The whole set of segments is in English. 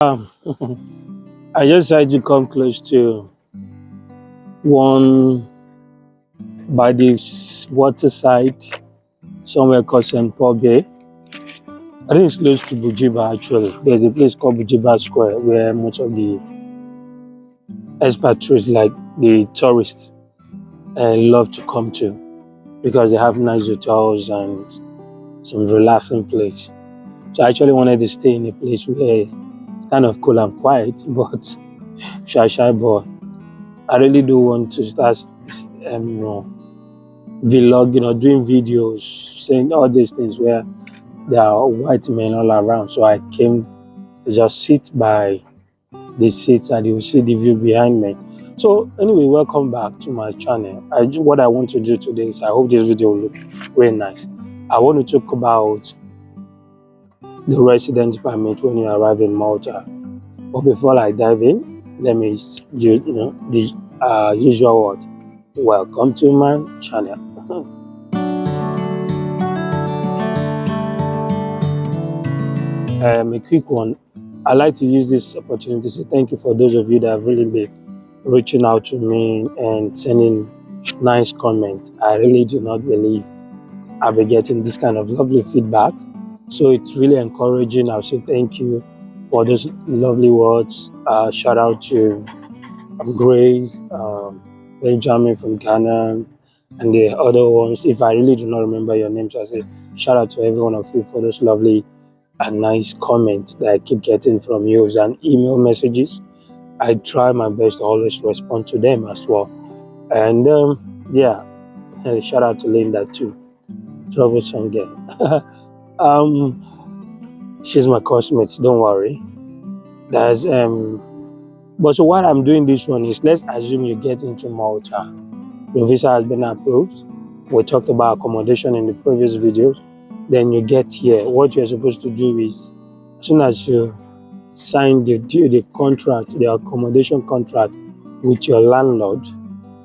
Um, I just tried to come close to one by the water side, somewhere called St. Paul Bay. I think it's close to Bujiba actually. There's a place called Bujiba Square where most of the expatriates, like the tourists, love to come to because they have nice hotels and some relaxing place. So I actually wanted to stay in a place where it's kind of cool and quiet, but shy boy. I really do want to start vlogging or doing videos, saying all these things where there are white men all around. So I came to just sit by the seats and you see the view behind me. So anyway, welcome back to my channel. What I want to do today is I hope this video will look very nice. I want to talk about the residence permit when you arrive in Malta. But before I dive in, let me the usual word. Welcome to my channel. A quick one. I like to use this opportunity to say thank you for those of you that have really been reaching out to me and sending nice comments. I really do not believe I'll be getting this kind of lovely feedback. So it's really encouraging. I'll say thank you for those lovely words. Shout out to Grace, Benjamin from Ghana, and the other ones. If I really do not remember your names, I say shout out to every one of you for those lovely and nice comments that I keep getting from you and email messages. I try my best to always respond to them as well. And yeah, and shout out to Linda too. Troublesome girl. She's my classmate, don't worry. That's but so while I'm doing this one is, let's assume you get into Malta. Your visa has been approved. We talked about accommodation in the previous videos. Then you get here. What you're supposed to do is, as soon as you sign the contract, the accommodation contract with your landlord,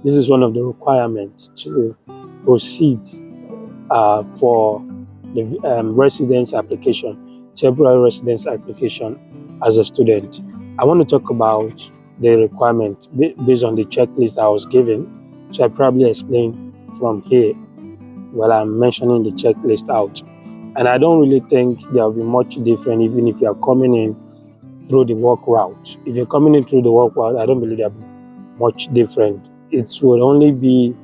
this is one of the requirements to proceed for the residence application, temporary residence application as a student. I want to talk about the requirement based on the checklist I was given. So I probably explain from here while I'm mentioning the checklist out. And I don't really think there will be much different even if you are coming in through the work route. If you're coming in through the work route, I don't believe there will be much different. It will only be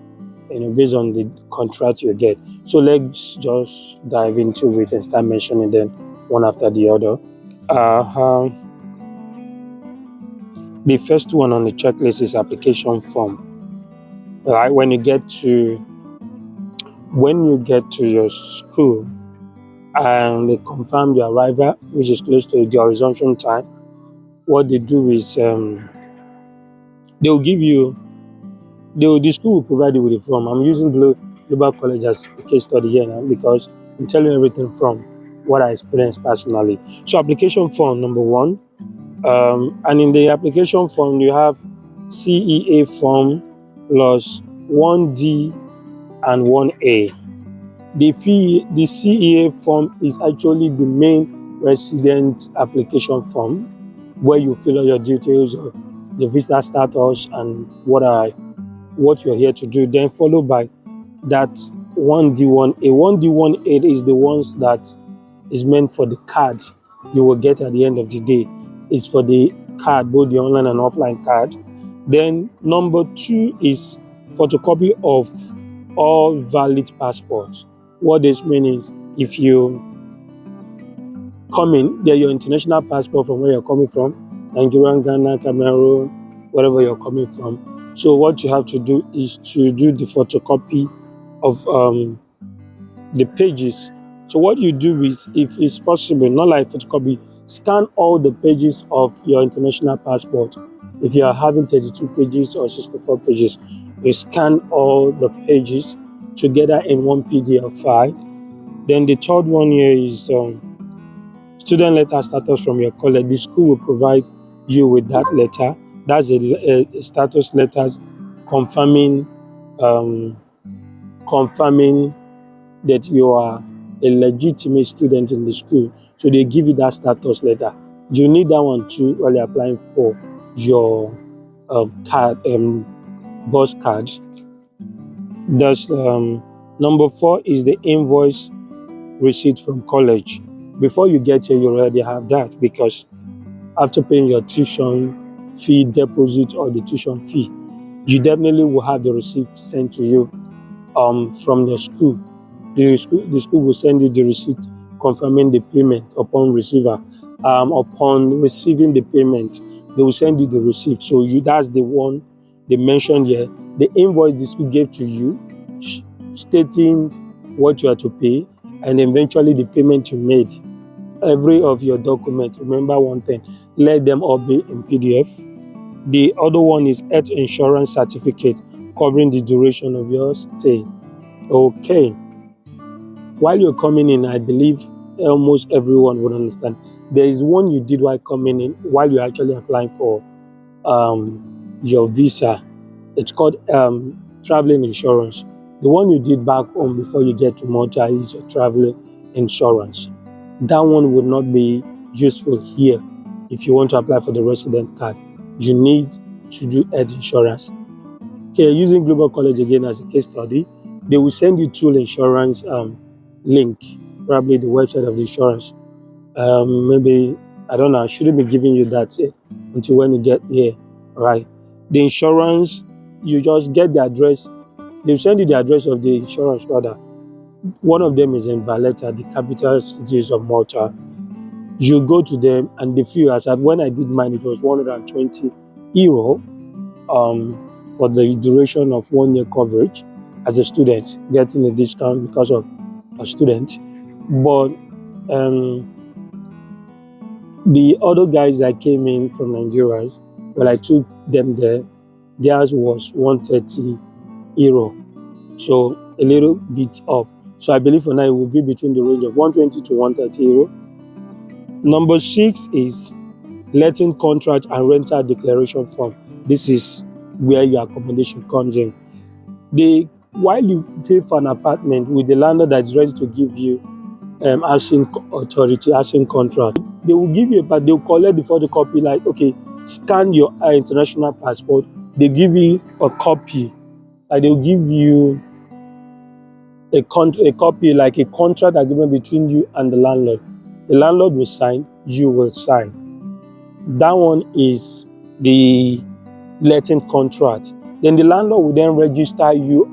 based on the contract you get. So let's just dive into it and start mentioning them one after the other. The first one on the checklist is application form. Right, when you get to your school and they confirm your arrival, which is close to your resumption time, what they do is they will give you the school will provide you with a form. I'm using Global College as a case study here now because I'm telling you everything from what I experienced personally. So application form number one, and in the application form you have CEA form plus 1D and 1A. The CEA form is actually the main resident application form where you fill out your details of the visa status and what you're here to do, then followed by that 1D1A. 1D1A is the ones that is meant for the card you will get at the end of the day. It's for the card, both the online and offline card. Then number two is photocopy of all valid passports. What this means is if you come in, they're your international passport from where you're coming from, Nigeria, Ghana, Cameroon, wherever you're coming from. So what you have to do is to do the photocopy of the pages. So what you do is, if it's possible, not like photocopy, scan all the pages of your international passport. If you are having 32 pages or 64 pages, you scan all the pages together in one PDF file. Then the third one here is student letter status from your college. The school will provide you with that letter. That's a status letter confirming confirming that you are a legitimate student in the school. So they give you that status letter. You need that one too while you're applying for your card, bus cards. That's number 4 is the invoice receipt from college. Before you get here, you already have that, because after paying your tuition fee deposit or the tuition fee, you definitely will have the receipt sent to you from your school. The school will send you the receipt confirming the payment upon receiver. Upon receiving the payment, they will send you the receipt. So that's the one they mentioned here. The invoice the school gave to you, stating what you are to pay, and eventually the payment you made. Every of your documents, remember one thing, let them all be in PDF. The other one is health insurance certificate covering the duration of your stay. Okay. While you're coming in, I believe almost everyone would understand. There is one you did while coming in, while you're actually applying for your visa. It's called traveling insurance. The one you did back home before you get to Malta is your traveling insurance. That one would not be useful here if you want to apply for the resident card. You need to do health insurance. Okay, using Global College again as a case study, they will send you tool insurance link, probably the website of the insurance. Maybe, I don't know, I shouldn't be giving you that until when you get here, right? The insurance, you just get the address. They'll send you the address of the insurance rather. One of them is in Valletta, the capital cities of Malta. You go to them and the fee, as at when I did mine, it was €120 for the duration of 1 year coverage as a student, getting a discount because of a student. But the other guys that came in from Nigeria, when I took them there, theirs was €130. So a little bit up. So I believe for now it will be between the range of 120 to €130. Number 6 is letting contract and rental declaration form. This is where your accommodation comes in. While you pay for an apartment with the landlord that is ready to give you housing authority, housing contract, they will give you but they will collect the photocopy, like, okay, scan your international passport. They give you a copy, like they will give you a copy, like a contract agreement between you and the landlord. The landlord will sign, you will sign. That one is the letting contract. Then the landlord will then register you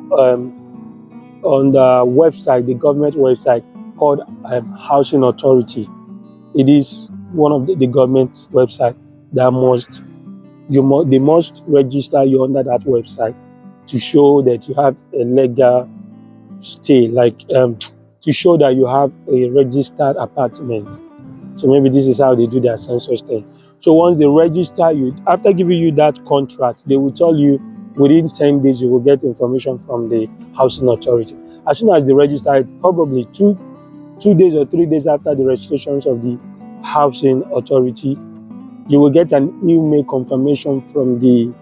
on the website, the government website called Housing Authority. It is one of the government website that they must register you under that website to show that you have a legal stay, like to show that you have a registered apartment. So maybe this is how they do their census thing. So once they register you, after giving you that contract, they will tell you within 10 days you will get information from the housing authority. As soon as they register it, probably two days or 3 days after the registrations of the housing authority, you will get an email confirmation from the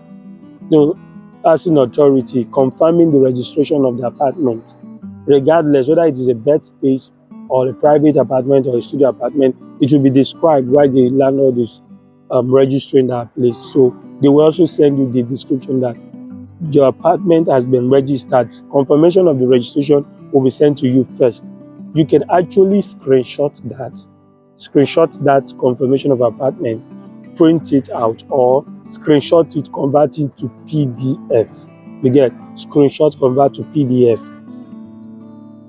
housing authority confirming the registration of the apartment. Regardless whether it is a bed space or a private apartment or a studio apartment, it will be described why the landlord is registering that place. So they will also send you the description that your apartment has been registered. Confirmation of the registration will be sent to you first. You can actually screenshot that confirmation of apartment, print it out, or screenshot it, convert it to PDF. You get screenshot, convert to PDF.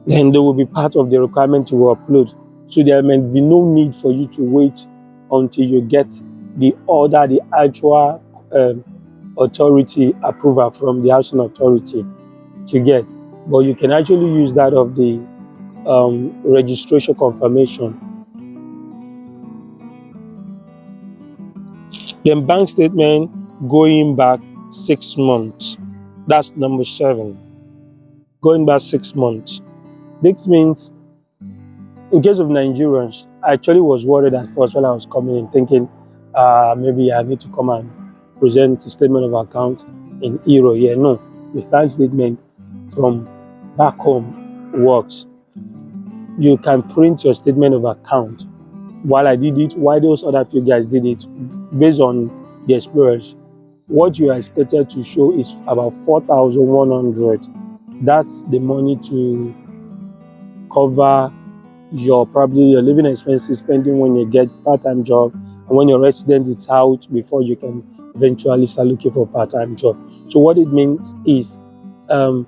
Then they will be part of the requirement to upload. So there may be no need for you to wait until you get the order, the actual authority approval from the housing authority to get. But you can actually use that of the registration confirmation. Then bank statement going back 6 months. That's number 7. Going back 6 months. This means, in case of Nigerians, I actually was worried at first when I was coming in, thinking maybe I need to come and present a statement of account in euro. Yeah, no. The bank statement from back home works. You can print your statement of account while I did it, why those other few guys did it, based on the experience, what you are expected to show is about 4,100. That's the money to cover your probably your living expenses, spending when you get part-time job, and when your resident is out before you can eventually start looking for part-time job. So what it means is the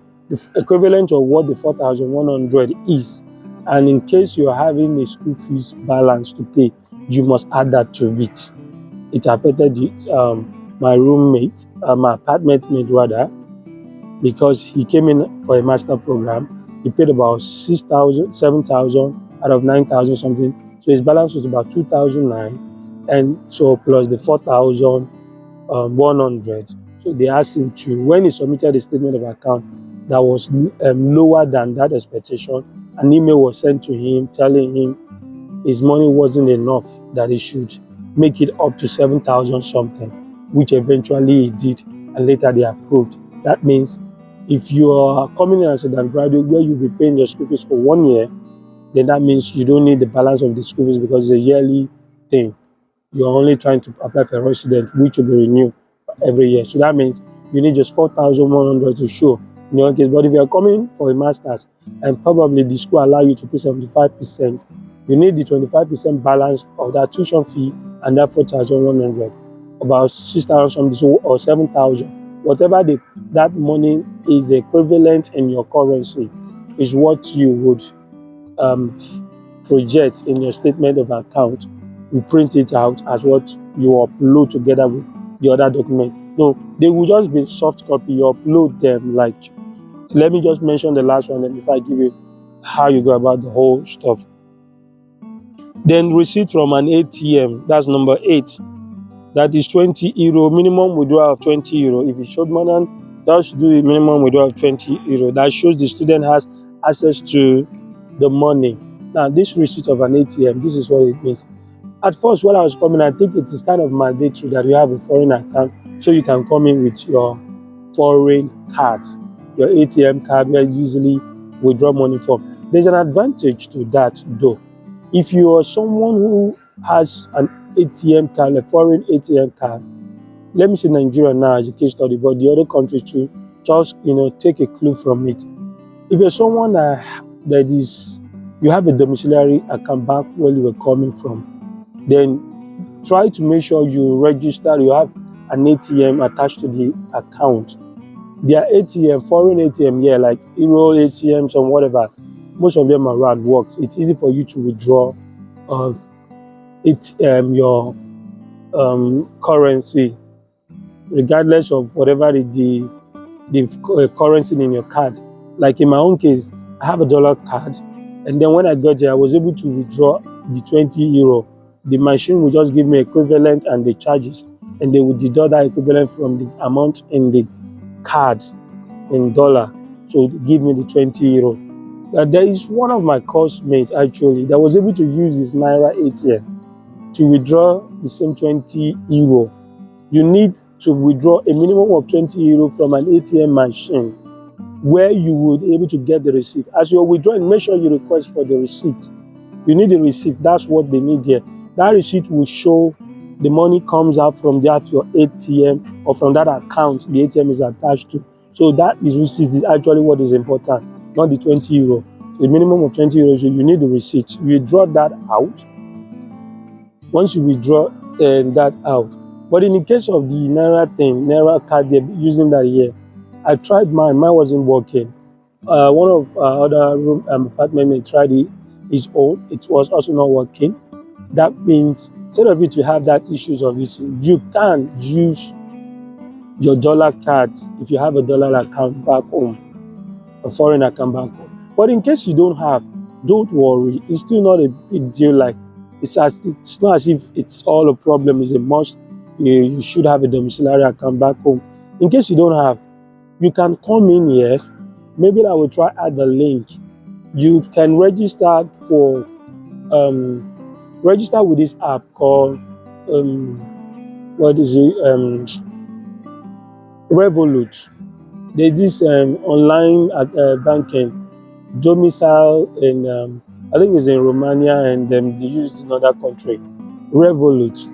equivalent of what the 4,100 is, and in case you are having a school fees balance to pay, you must add that to it. It affected my roommate, my apartment mate rather, because he came in for a master program. He paid about 6,000, 7,000 out of 9,000 something. So his balance was about 2,009, and so plus the 4,100. So they asked him to, when he submitted the statement of account that was lower than that expectation, an email was sent to him telling him his money wasn't enough, that he should make it up to 7,000 something, which eventually he did, and later they approved. That means if you are coming in as a graduate where you'll be paying your school fees for 1 year, then that means you don't need the balance of the school fees because it's a yearly thing. You're only trying to apply for a resident, which will be renewed every year. So that means you need just 4,100 to show in your case. But if you're coming for a master's and probably the school allow you to pay 75%, you need the 25% balance of that tuition fee and that 4,100, about 6,000 something or 7,000. Whatever that money is equivalent in your currency is what you would um, project in your statement of account. You print it out as what you upload together with the other document. No, they will just be soft copy. You upload them. Like, let me just mention the last one, and before I give you how you go about the whole stuff. Then receipt from an ATM. That's number 8. That is 20 euro minimum withdrawal of 20 euro. If you showed more than, just do a minimum withdrawal of 20 euro. That shows the student has access to the money. Now, this receipt of an ATM, this is what it means. At first, when I was coming, I think it is kind of mandatory that you have a foreign account so you can come in with your foreign cards, your ATM card where you usually withdraw money from. There's an advantage to that though. If you are someone who has an ATM card, a foreign ATM card, let me say Nigeria now as a case study, but the other countries too, just take a clue from it. If you're someone that is, you have a domiciliary account back where you were coming from, then try to make sure you register, you have an ATM attached to the account. Their ATM, foreign ATM, yeah, like Euro ATMs or whatever, most of them around works. It's easy for you to withdraw your currency, regardless of whatever the currency in your card. Like in my own case, I have a dollar card, and then when I got there, I was able to withdraw the 20 euro. The machine will just give me equivalent and the charges, and they will deduct that equivalent from the amount in the card in dollar. So give me the 20 euro. There is one of my course mates actually that was able to use his Naira ATM to withdraw the same 20 euro. You need to withdraw a minimum of 20 euro from an ATM machine where you would be able to get the receipt. As you're withdrawing, make sure you request for the receipt. You need the receipt. That's what they need there. That receipt will show the money comes out from that your ATM or from that account the ATM is attached to. So that receipt is actually what is important, not the 20 euro. The minimum of 20 euros, you need the receipt. You withdraw that out. Once you withdraw that out. But in the case of the Naira thing, Naira card, they're using that here. I tried mine wasn't working. One of other apartment mates tried his own. It was also not working. That means instead of you to have that issues of it, you can use your dollar card if you have a dollar account back home, a foreign account back home. But in case you don't have, don't worry. It's still not a big deal. Like it's not as if it's all a problem. It's a must. You should have a domiciliary account back home. In case you don't have, you can come in here. Maybe I will try add the link. You can register register with this app called what is it? Revolut. There's this online banking domicile in I think it's in Romania, and they use it in other country. Revolut.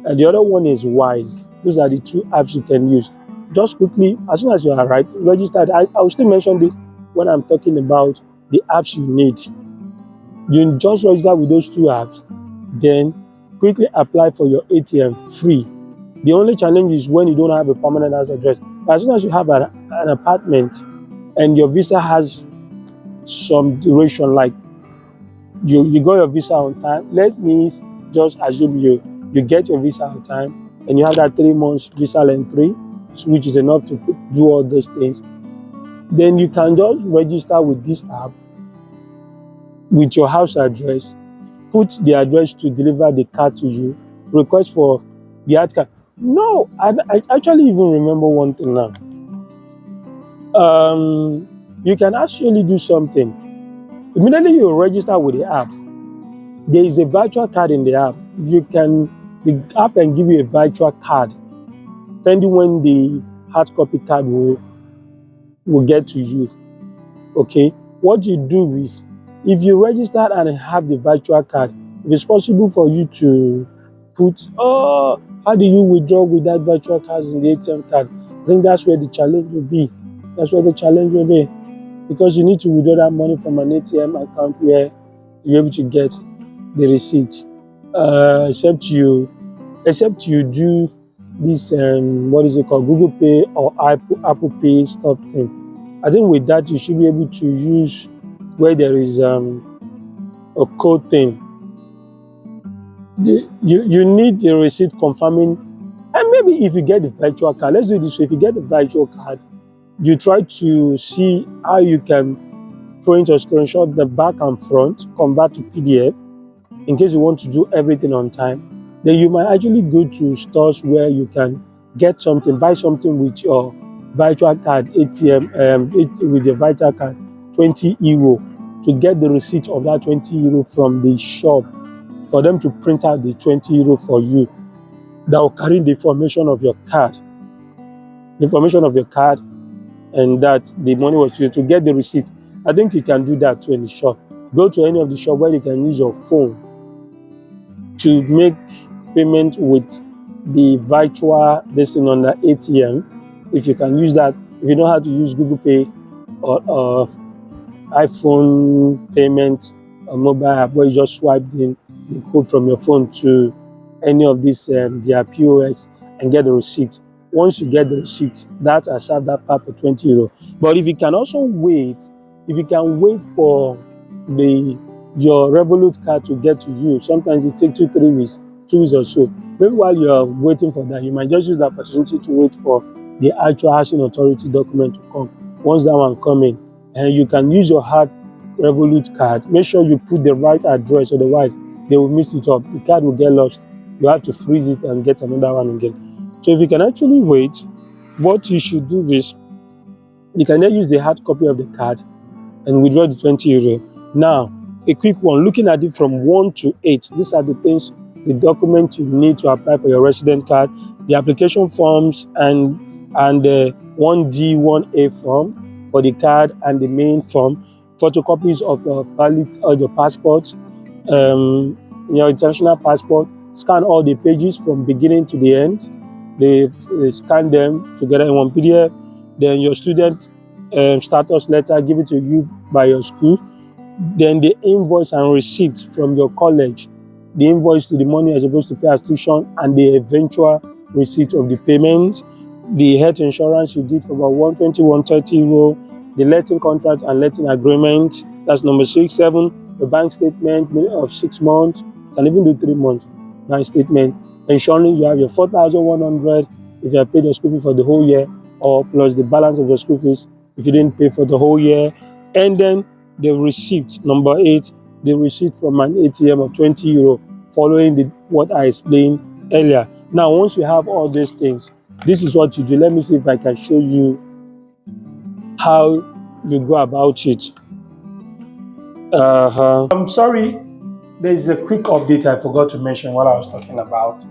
And the other one is Wise. Those are the two apps you can use. Just quickly, as soon as you are right, registered. I will still mention this when I'm talking about the apps you need. You just register with those two apps, then quickly apply for your ATM free. The only challenge is when you don't have a permanent house address. But as soon as you have an apartment and your visa has some duration, like you got your visa on time, let me just assume you get your visa on time and you have that 3 months visa length 3, which is enough to do all those things. Then you can just register with this app with your house address, put the address to deliver the card to you, request for the hard card. No, I actually even remember one thing now. You can actually do something. Immediately you register with the app, there is a virtual card in the app. The app can give you a virtual card, depending when the hard copy card will get to you. Okay, what you do is, if you register and have the virtual card, if it's possible for you to put, how do you withdraw with that virtual card in the ATM card? I think that's where the challenge will be. That's where the challenge will be, because you need to withdraw that money from an ATM account where you're able to get the receipt. Except you do this, what is it called, Google Pay or Apple Pay stuff thing. I think with that you should be able to use where there is a code thing. You need the receipt confirming, and maybe if you get the virtual card, let's do this way. If you get the virtual card, you try to see how you can print or screenshot the back and front, convert to PDF in case you want to do everything on time. Then you might actually go to stores where you can get something, buy something with your virtual card, ATM, with your virtual card, 20 euro, to get the receipt of that 20 euro from the shop, for them to print out the 20 euro for you, that will carry the information of your card, and that the money was used to get the receipt. I think you can do that too in the shop. Go to any of the shop where you can use your phone to make payment with the virtual listing on the ATM. If you can use that, if you know how to use Google Pay or iPhone payment or mobile app, where you just swiped in the code from your phone to any of these their POS and get the receipt. Once you get the receipt, that has served that part for 20 euro. But if you can also wait, if you can wait for your Revolut card to get to you, sometimes it takes 2 3 weeks, 2 weeks or so. Maybe while you're waiting for that, you might just use the opportunity to wait for the actual housing authority document to come. Once that one comes in, and you can use your hard Revolut card, make sure you put the right address, otherwise they will mix it up. The card will get lost. You have to freeze it and get another one again. So if you can actually wait, what you should do is, you can then use the hard copy of the card and withdraw the 20 euro. Now, a quick one, looking at it from 1 to 8, these are the things, the documents you need to apply for your resident card, the application forms, and the 1D, 1A form for the card, and the main form, photocopies of your valid or your passport, your international passport, scan all the pages from beginning to the end. They scan them together in one PDF. Then your student status letter, give it to you by your school. Then the invoice and receipt from your college, the invoice to the money you're supposed to pay as tuition, and the eventual receipt of the payment, the health insurance you did for about 120, 130 euro, the letting contract and letting agreement, that's number 6, 7, the bank statement of 6 months, can even do 3 months bank statement, ensuring you have your 4,100 if you have paid your school fee for the whole year, or plus the balance of your school fees if you didn't pay for the whole year. And then the receipt, number 8, the receipt from an ATM of 20 euro, following what I explained earlier. Now, once you have all these things, this is what you do. Let me see if I can show you how you go about it. I'm sorry, there is a quick update I forgot to mention while I was talking about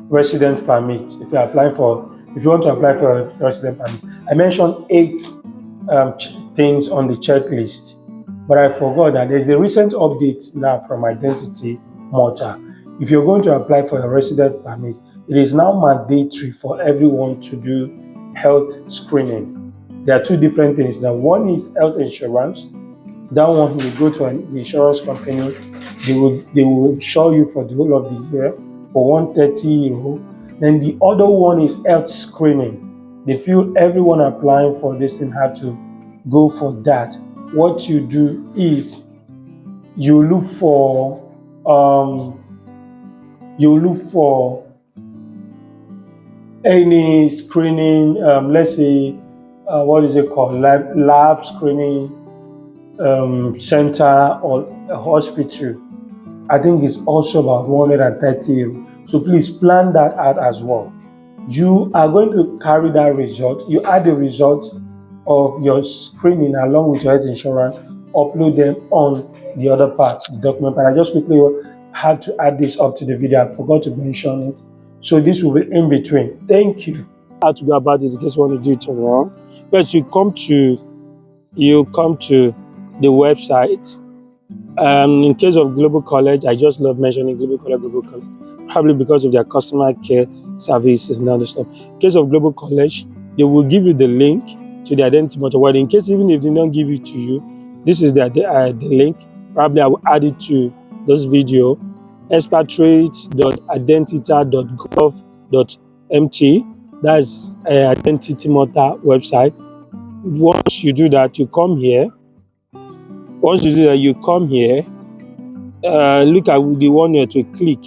resident permit. If you want to apply for a resident permit, I mentioned 8 things on the checklist, But I forgot that there's a recent update now from Identity Malta. If you're going to apply for a resident permit, it is now mandatory for everyone to do health screening. There are two different things. Now, one is health insurance. That one, you go to the insurance company, they will insure you for the whole of the year for 130 euro. Then the other one is health screening. They feel everyone applying for this thing have to go for that. What you do is you look for um, you look for any screening. Let's say what is it called? Lab screening center or a hospital. I think it's also about 130 euro. So please plan that out as well. You are going to carry that result. You add the result of your screening along with your health insurance, upload them on the other part, the document. But I just quickly had to add this up to the video. I forgot to mention it. So this will be in between. Thank you. How to go about this in case you want to do it tomorrow. First, you come to the website. In case of Global College, I just love mentioning Global College, probably because of their customer care services and other stuff. In case of Global College, they will give you the link to the identity motorway. In case even if they don't give it to you, this is the link. Probably I will add it to this video, expatriate.identita.gov.mt. That's Identity Motor website. Once you do that, you come here. Once you do that, you come here. Look at the one here to click.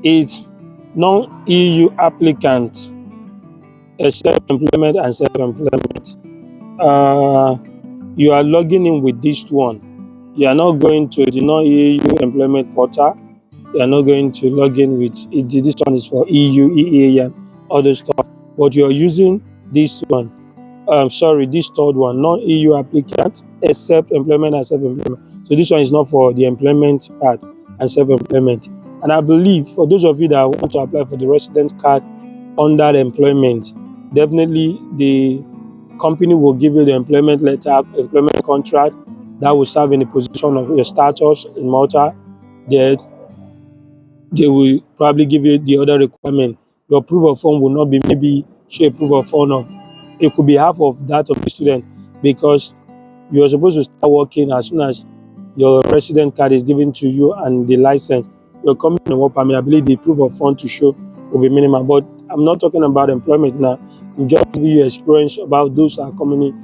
It's non-EU applicants, self-employment and self-employment. You are logging in with this one. You are not going to the non-EU employment portal. You are not going to log in with it. This one is for EU, EEA, and other stuff. But you are using this one. This third one, non-EU applicant, except employment and self-employment. So this one is not for the employment part and self-employment. And I believe for those of you that want to apply for the resident card under employment, definitely the company will give you the employment letter, employment contract that will serve in the position of your status in Malta. Then they will probably give you the other requirement. Your proof of fund will not be maybe show a proof of fund of, it could be half of that of the student, because you are supposed to start working as soon as your resident card is given to you and the license. You're coming on work permit. I believe the proof of fund to show will be minimal. But I'm not talking about employment now. I'm just giving you experience about those who are coming in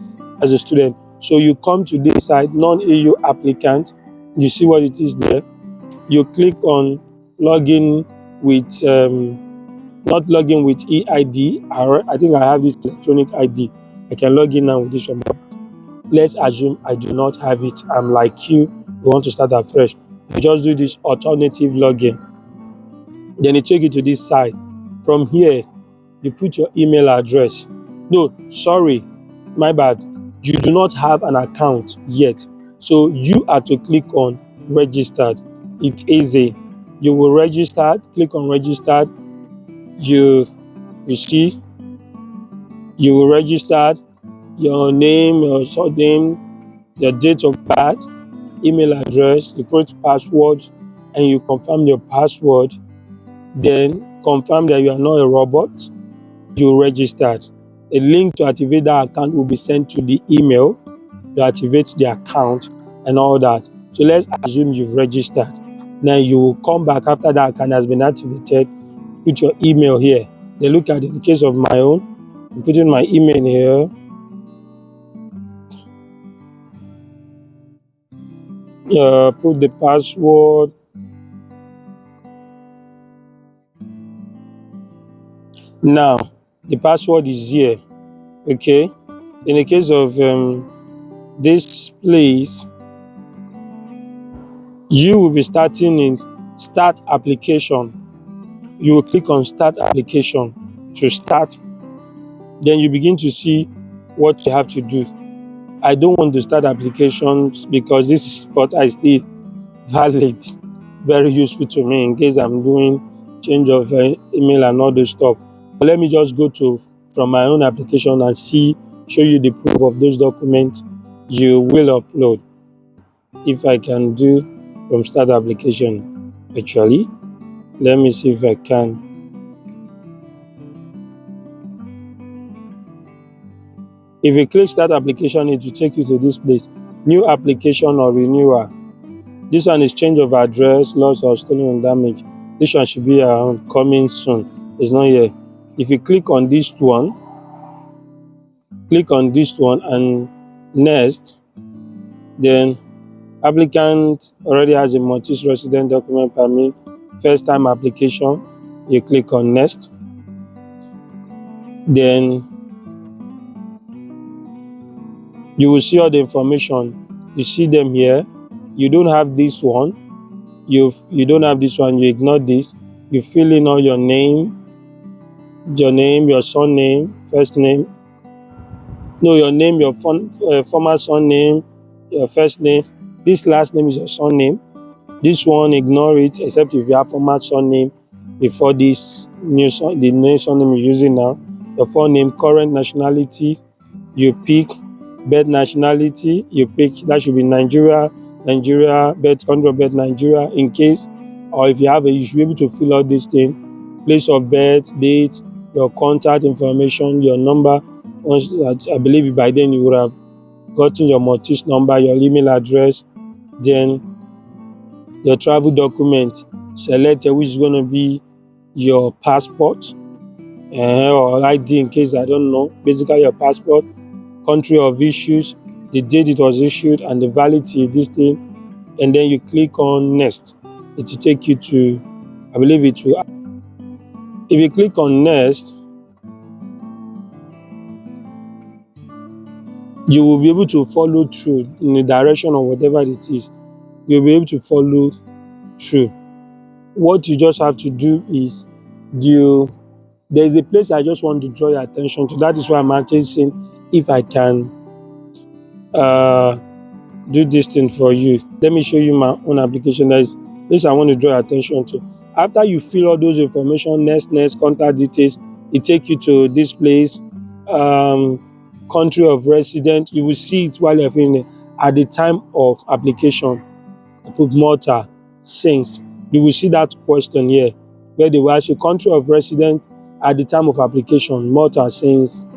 as a student. So you come to this site, non-EU applicant. You see what it is there. You click on login with not login with EID. I think I have this electronic ID. I can log in now with this one. Let's assume I do not have it. I'm like you want to start afresh. You just do this alternative login. Then it take you to this site. From here, you put your email address. No, sorry, my bad. You do not have an account yet. So you have to click on registered. It's easy. You will register, click on registered. You see, you will register your name, your surname, your date of birth, email address, you create password, and you confirm your password. Then confirm that you are not a robot. You registered. A link to activate that account will be sent to the email. You activate the account and all that. So let's assume you've registered. Now you will come back after that account has been activated. Put your email here. Then look at it. In the case of my own, I'm putting my email here. Put the password. Now the password is here. Okay. In the case of this place, you will be starting in start application. You will click on start application to start. Then you begin to see what you have to do. I don't want to start applications because this is what I still valid, very useful to me in case I'm doing change of email and all those stuff. But let me just go to from my own application and show you the proof of those documents you will upload. if I can do from start application. Actually, let me see if I can. If you click start application, it will take you to this place, new application or renewal. This one is change of address, loss or stolen or damage. This one should be around coming soon. It's not here. If you click on this one and next, then applicant already has a multi-resident document permit, first time application, you click on next. Then you will see all the information. You see them here. You don't have this one. You don't have this one. You ignore this. You fill in all your name, your surname, first name. No, your name, your former surname, your first name. This last name is your surname. This one, ignore it, except if you have former surname before this the new surname you're using now. Your full name, current nationality, you pick. Birth nationality, you pick. That should be Nigeria, birth country of birth Nigeria. In case, or if you have you should be able to fill out this thing. Place of birth, date, your contact information, your number. Once I believe by then you would have gotten your Mortis number, your email address, then your travel document. Select which is going to be your passport or ID in case I don't know. Basically, your passport, country of issues, the date it was issued, and the validity of this thing. And then you click on next. It will take you to, I believe it will. If you click on next, you will be able to follow through in the direction of whatever it is. You'll be able to follow through. What you just have to do is there is a place I just want to draw your attention to. That is why I'm actually saying if I can uh, do this thing for you. Let me show you my own application. That is this I want to draw your attention to. After you fill all those information, next, contact details, it take you to this place, country of residence. You will see it while you're filling it. At the time of application, I put Malta, since. You will see that question here, where they will ask you country of residence at the time of application, Malta, since.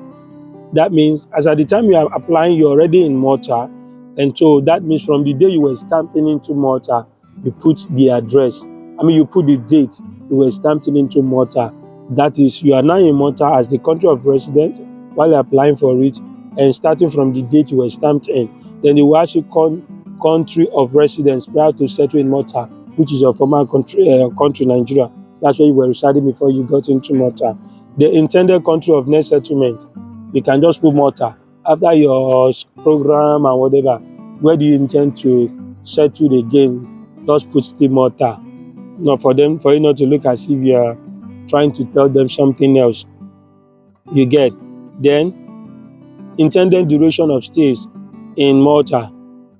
That means as at the time you are applying, you're already in Malta. And so that means from the day you were stamped into Malta, you put the address. You put the date you were stamped into Malta. That is, you are now in Malta as the country of residence while you're applying for it, and starting from the date you were stamped in. Then they will ask you country of residence prior to settling in Malta, which is your former country, Nigeria. That's where you were residing before you got into Malta. The intended country of next settlement, you can just put Malta. After your program and whatever, where do you intend to settle again? Just put still Malta. Not for you not to look as if you are trying to tell them something else. You get. Then intended duration of stays in Malta.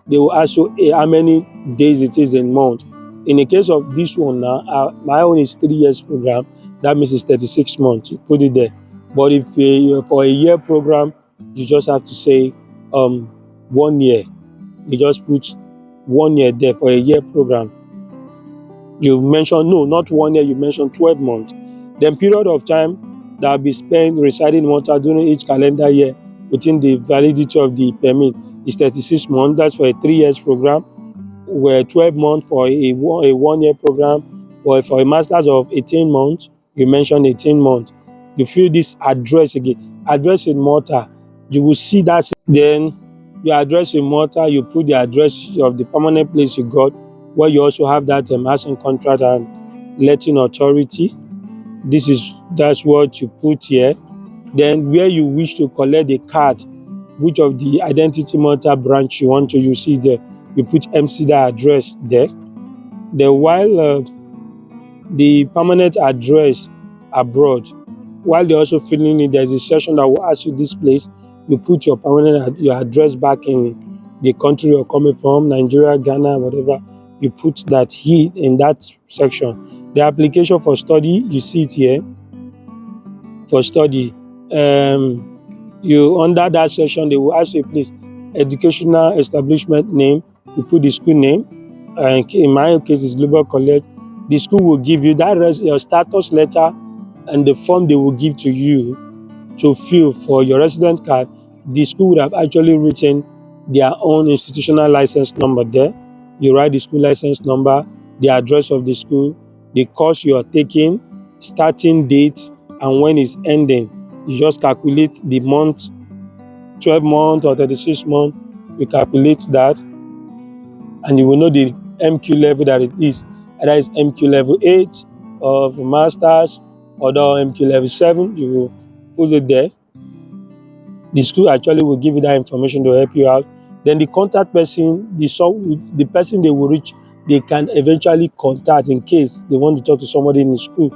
They will ask you how many days it is in month. In the case of this one now, my own is 3 years program. That means it's 36 months. You put it there. But if for a year program, you just have to say 1 year. You just put 1 year there for a year program. You mention, no, not 1 year, you mention 12 months. Then period of time that will be spent residing in Malta during each calendar year within the validity of the permit is 36 months. That's for a 3 years program. Where 12 months for a 1 year program, or for a master's of 18 months, you mention 18 months. You fill this address again. Address in Malta, you will see that. Then your address in Malta, you put the address of the permanent place you got, where you also have that housing contract and letting authority. That's what you put here. Then where you wish to collect the card, which of the Identity Malta branch you want to use, see there. You put MC that address there. Then while the permanent address abroad, while you're also filling it, there's a section that will ask you this place. You put your your address back in the country you're coming from, Nigeria, Ghana, whatever. You put that here in that section. The application for study, you see it here. For study, you under that section they will ask you please educational establishment name, you put the school name, and in my own case, it's Global College. The school will give you that your status letter and the form they will give to you to fill for your resident card. The school would have actually written their own institutional license number there. You write the school license number, the address of the school, the course you are taking, starting date, and when it's ending. You just calculate the month, 12 month or 36 month. You calculate that, and you will know the MQ level that it is. Either it's MQ level 8 of masters or the MQ level 7. You will put it there. The school actually will give you that information to help you out. Then the contact person, the person they will reach, they can eventually contact in case they want to talk to somebody in the school.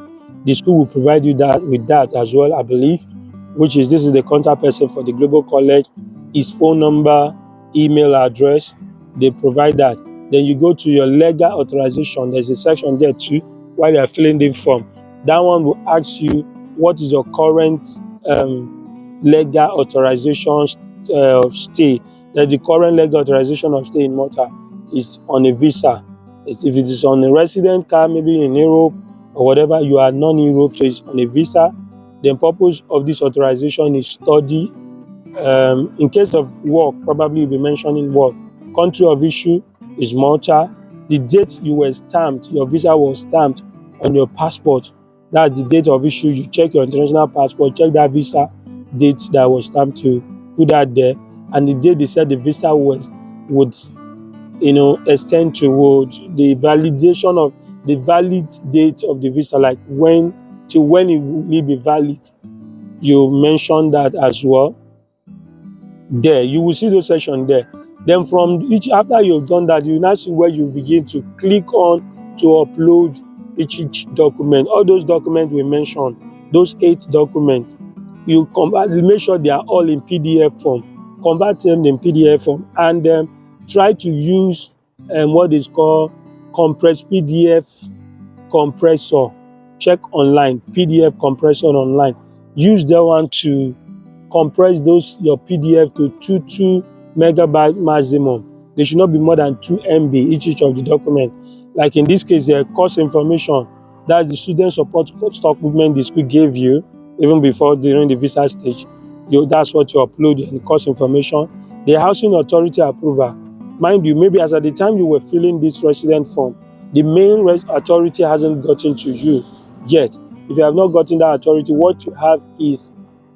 The school will provide you that with that as well, I believe, which is this is the contact person for the Global College, his phone number, email address. They provide that. Then you go to your legal authorization. There's a section there too while you're filling the form. That one will ask you what is your current legal authorization of stay. That the current legal authorization of stay in Malta is on a visa. If it is on a resident card, maybe in Europe or whatever, you are non-Europe, so it's on a visa. The purpose of this authorization is study. In case of work, probably you'll be mentioning work. Country of issue is Malta. The date you were stamped, your visa was stamped on your passport. That's the date of issue. You check your international passport, check that visa date that was stamped to put that there. And the date they said the visa would extend toward the validation of the valid date of the visa, like when till when it will be valid. You mentioned that as well. There you will see those sections there. Then from each, after you've done that, you now see where you begin to click on to upload each document. All those documents we mentioned, those 8 documents, you make sure they are all in PDF form. Convert them in PDF form, and try to use what is called compressed PDF compressor. Check online, PDF compressor online. Use that one to compress those your PDF to 2 megabyte maximum. They should not be more than 2 MB each of the document. Like in this case, course information, that's the student support document the school gave you even before during the visa stage. That's what you upload in course information. The housing authority approval. Mind you, maybe as at the time you were filling this resident form, the main authority hasn't gotten to you yet. If you have not gotten that authority, what you have is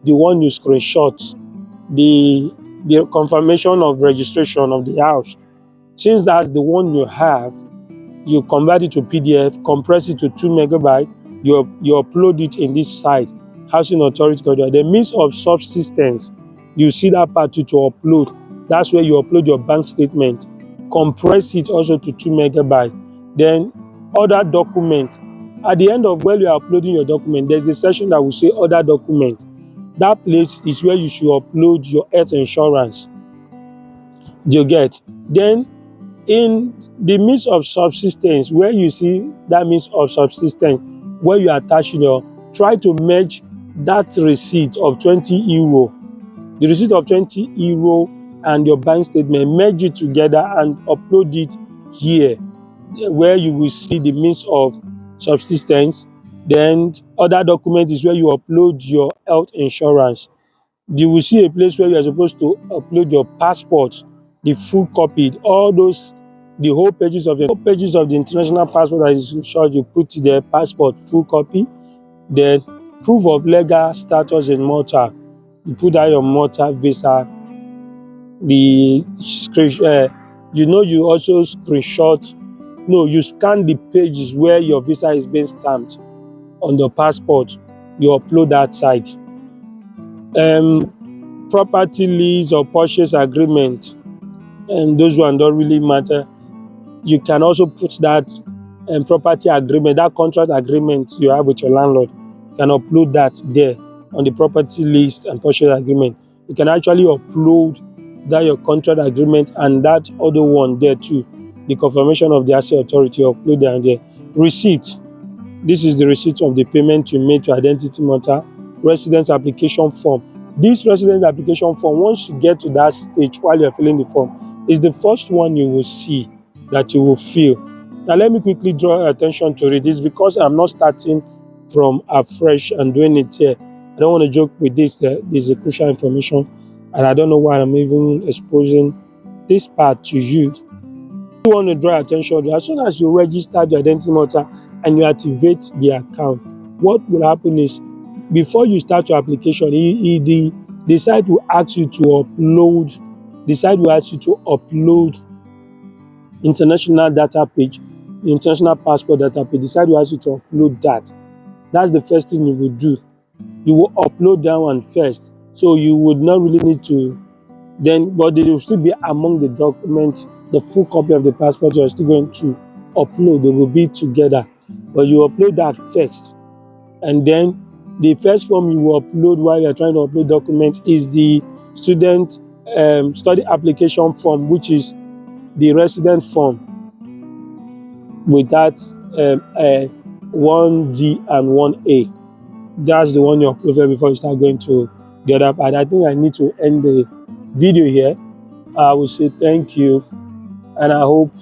the one you screenshot, the confirmation of registration of the house. Since that's the one you have, you convert it to PDF, compress it to 2 megabyte, you upload it in this site, Housing Authority Control. The means of subsistence, you see that part to upload. That's where you upload your bank statement, compress it also to 2 megabyte. Then other documents. At the end of when you are uploading your document, there's a section that will say other document. That place is where you should upload your health insurance. Do you get? Then in the means of subsistence, where you see that means of subsistence, where you are attaching try to merge that receipt of 20 euro, the receipt of 20 euro and your bank statement, merge it together and upload it here, where you will see the means of subsistence. Then other document is where you upload your health insurance. You will see a place where you are supposed to upload your passport, the full copy, all those, the whole pages of the international passport that is short, you put the passport full copy. Then proof of legal status in Malta, you put that your Malta visa. The you also screenshot, no, you scan the pages where your visa is being stamped on the passport, you upload that side. Property lease or purchase agreement, and those ones don't really matter. You can also put that property agreement, that contract agreement you have with your landlord, you can upload that there on the property list and purchase agreement. You can actually upload that your contract agreement and that other one there too, the confirmation of the asset authority, upload that there. Receipt. This is the receipt of the payment you made to Identity Malta. Residence application form. This residence application form, once you get to that stage while you're filling the form, It's the first one you will see that you will feel. Now, let me quickly draw your attention to it. It's because I'm not starting from afresh and doing it here. I don't want to joke with this. This is a crucial information, and I don't know why I'm even exposing this part to you. You want to draw attention to, as soon as you register the identity mortar and you activate the account, what will happen is, before you start your application, the site will ask you to upload, the site will ask you to upload international data page, international passport data page. The site will ask you to upload that. That's the first thing you will do. You will upload that one first. So you would not really need to then, but they will still be among the documents, the full copy of the passport you're still going to upload. They will be together, but you upload that first, and then the first form you will upload while you're trying to upload documents is the student study application form, which is the resident form with that 1D and 1A. That's the one you upload before you start going to the other part. I think I need to end the video here. I will say thank you, and I hope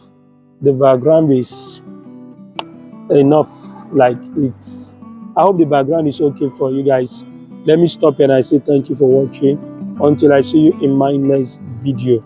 the background is enough. Like, it's, I hope the background is okay for you guys. Let me stop and I say thank you for watching. Until I see you in my next video.